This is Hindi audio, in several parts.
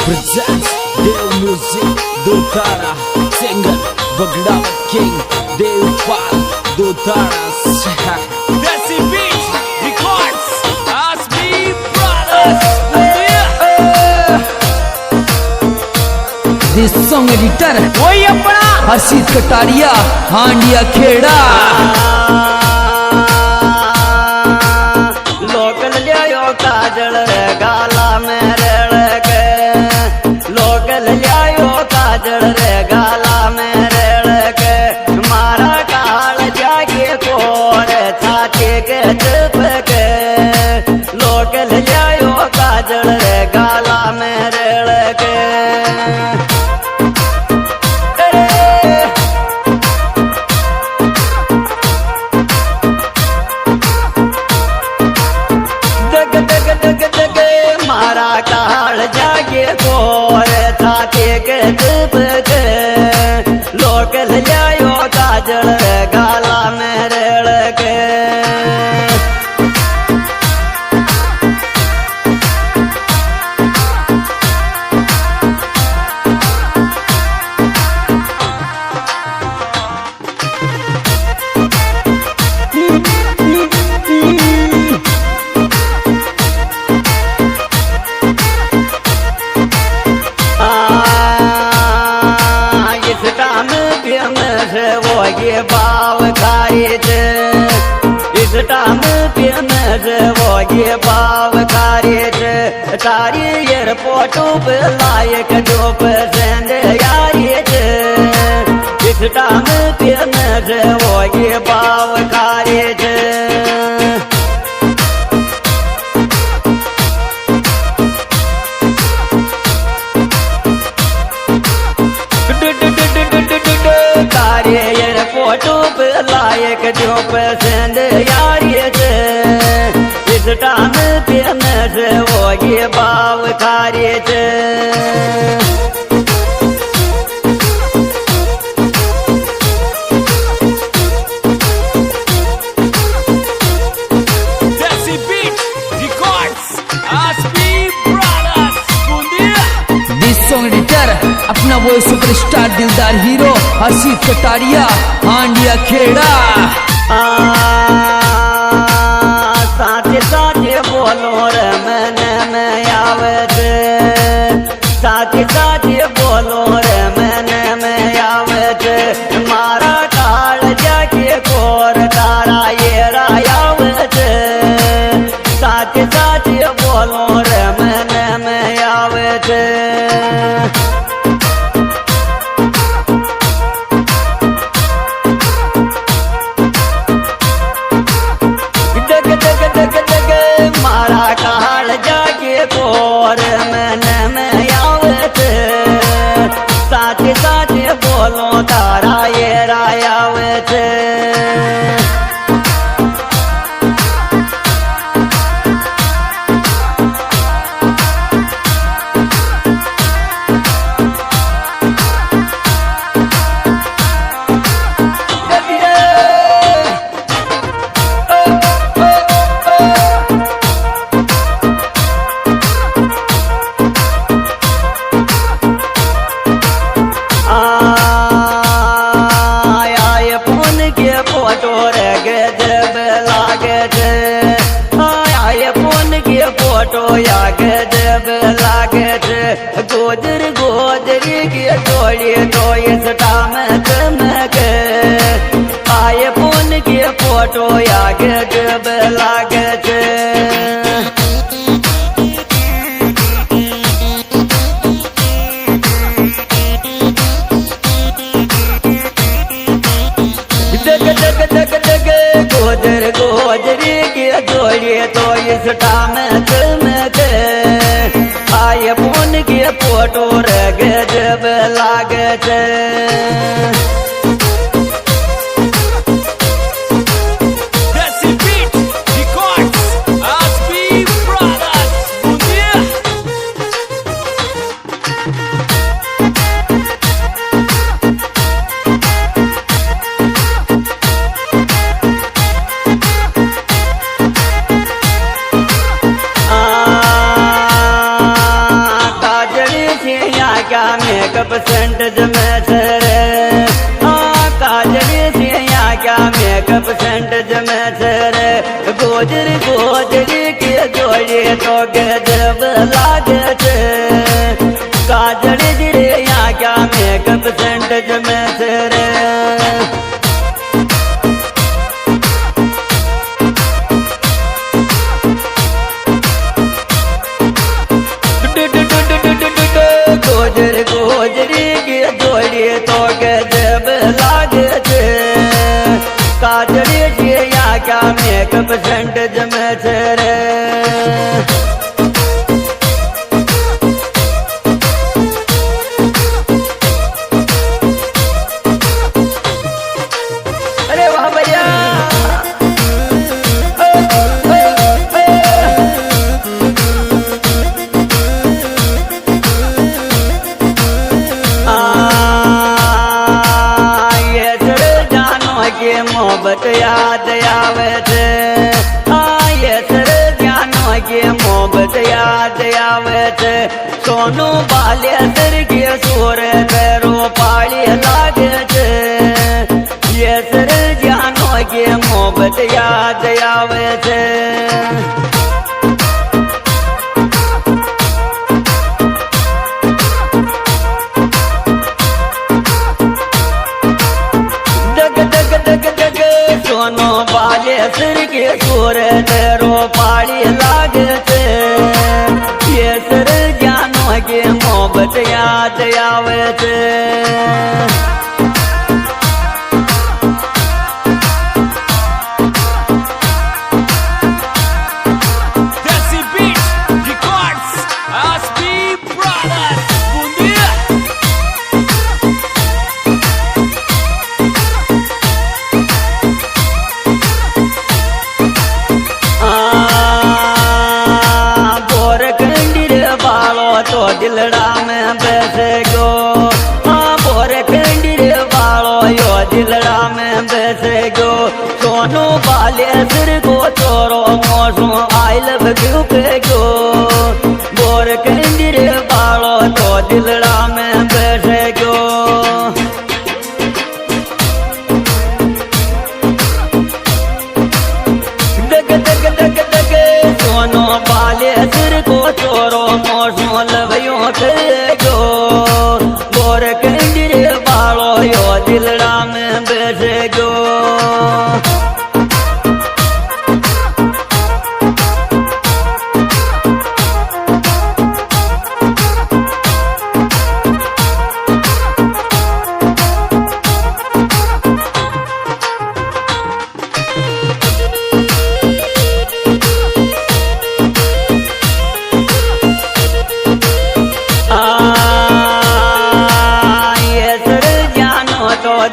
presents Dev Music Dotara Singer Bagdavat King Devpal Dotara Desi Beats Records Asmi Brothers This song editor वही अपना हसीद कटारिया हांडिया खेड़ा लोकल लियो काजल रे गाला में रेड़ के लोकल लियो काजल रे गाला में रेड़ के मारा काल जागे कोर छाती के चुप के लोकल लियो काजल रे गाला में रेड़ के मारा काल जागे कोर छाती के चुप के लोकल लियो काजल गाला में रेड़ के वो ये बाव खाए थे इस टाइम पे में वो ये बाव खाए थे तारी एयरपोर्ट पे लायक जो पसंद आए थे इस टाइम पे में वो ये बाव खाए थे फोटो पे लायक जो पसंद यारी थे इस टाइम पे में वो ये बाव खारी थे Desi Beats Records Asmi Brothers This song editor अपना वो सुपरस्टार दिलदार हीरो हसीद कटारिया हांडिया खेड़ा साथे साथे बोलो रे मैंने में आवत साथे साथे बोलो रे मैंने में आवत मारा काल जाके कोर तारा ये रायावत साथे साथे बोलो रे मैंने में आवत मारा काल जागे कोर मैंने में आवत साथे साथे बोलो तारा ये रायावत फोटो रे गजब लागे आए फोन के फोटो या गजब लागे गोदर गोदरी के तोड़े तो इस टाइम चमक आए फोन के फोटो या गजब लागे गोदर गोदरी के जोड़े तो इस टाइम चमक आए फोन के फोटो रे गजब लागत Desi Beats Records Asmi Brothers क्या मेकअप सेंट जमे छे रे काजली से यहाँ क्या मेकअप सेंट जमे छे रे गोजरी गोजरी के जोड़ी तो गजब लागे छे काजली रे यहाँ क्या मेकअप सेंट जमे छे रे गोजरी गोजरी की जोड़ी तो गजब लागे छे काजली जी या क्या मेकअप सेंट जमे छे रे अरे वाह भैया मोहब्बत याद आवे छे ये सर जानो के मोहब्बत याद आवे छे सोनू बाले सर के सोर तेरो पाड़ी लागे छे ये सर जानो के मोहब्बत याद आवे छे सोनो बाले सिर के सुर तेरो पाड़ी लागे छे ये सर जानो के मोहब्बत याद आवे छे Desi Beats Records SB Brothers Bundia तो दिलड़ा में बैसे गो बोर खंडी रे बालो यो दिलड़ा में बैसे गो सोनू बाले सिर को चोरो मोसो आई लव यू के गो बोर खंडी रे बालो तो दिलड़ा में बैसे गो दग दग दग दग सोनू बाले सिर को चोरो मोसो लवयो गो बोर कंडी बालो यो दिलड़ा में बैसे गो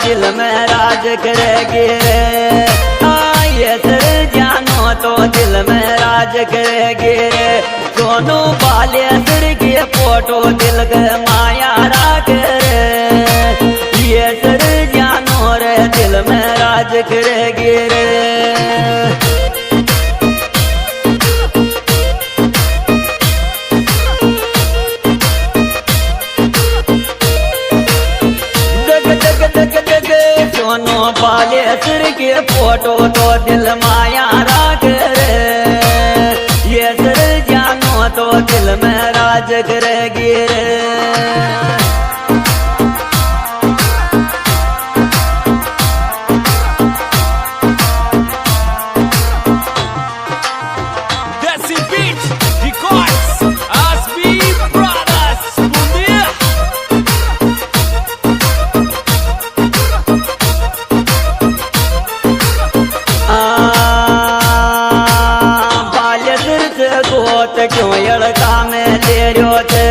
दिल में राज करेगी रे ये सर जानो तो दिल में राज करेगी रे सोनू बाले सर की फोटो दिल के माया राख रे ये सर जानो रे दिल में राज करेगी रे सोनो बाले सिर के फोटो तो दिल माया राख रे ये सर जानो तो दिल में राज करेगी रे Desi Beats Records SB Brothers Bundia गोत क्यों यड़का में ले रहो थे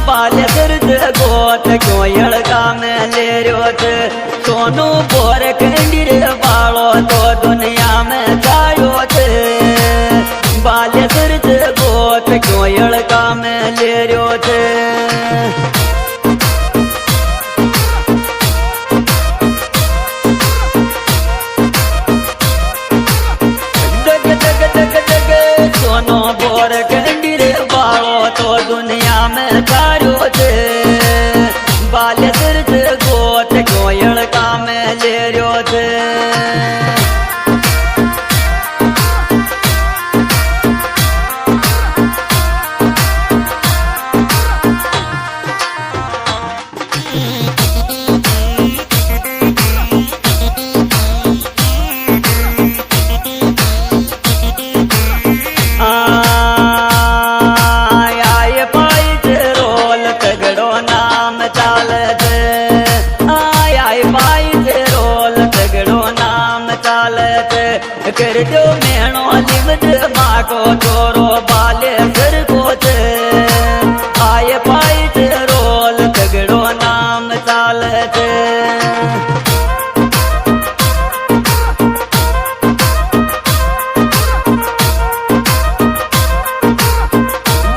बाल्य दर्द गोत क्यों यड़का में ले रहो थे सोनू बोर खंडी रे बालो तो दुनिया में जायो थे बाल्य दर्द गोत क्यों यड़का में ले रहो थे बोर खंडी रे बालो तो दुनिया में चारो थे बाल्य सिर्ज गोत कोयल का में ले रो थे कर दो मेणो लिमद माको चोरो बाले सर कोच आए पाई रोल तगड़ो नाम चालत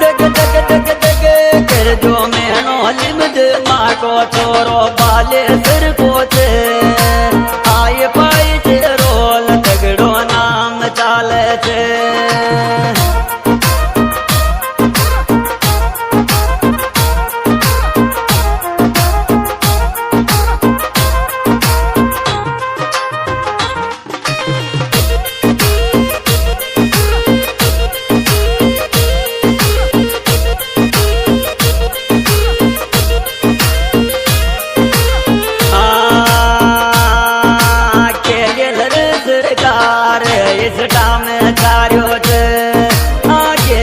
दग दग दग दग कर दो मेणो लिमद माको चोरो बाले सर कोच आए पाई रोल तगड़ो नाम चालत इस टाम चारो आगे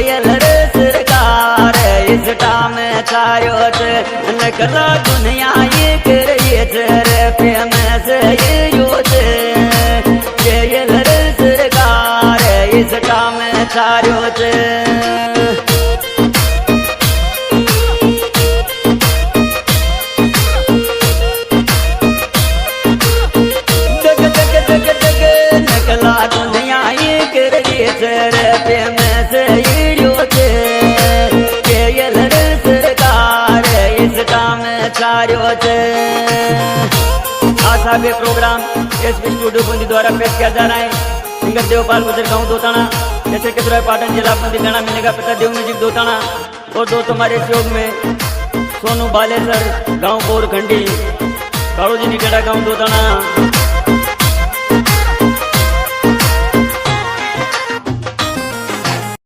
सरकार इस टाम चारो नकला दुनिया ये कर ये फेमस ये योज सरकार इस टाम चारो आशा के प्रोग्राम एसपी स्टूडियो बूंदी द्वारा पेश किया जा रहा है। सिंगर देवपाल गुजर गाँव दोताना जैसे कि पाटन जिला बूंदी गाना मिलने का पिता देव म्यूजिक दोताना और दोस्त हमारे सहयोग में सोनू बालेसर गाँव बोरखंडी काड़ू जी निकेड़ा गाँव दोताना।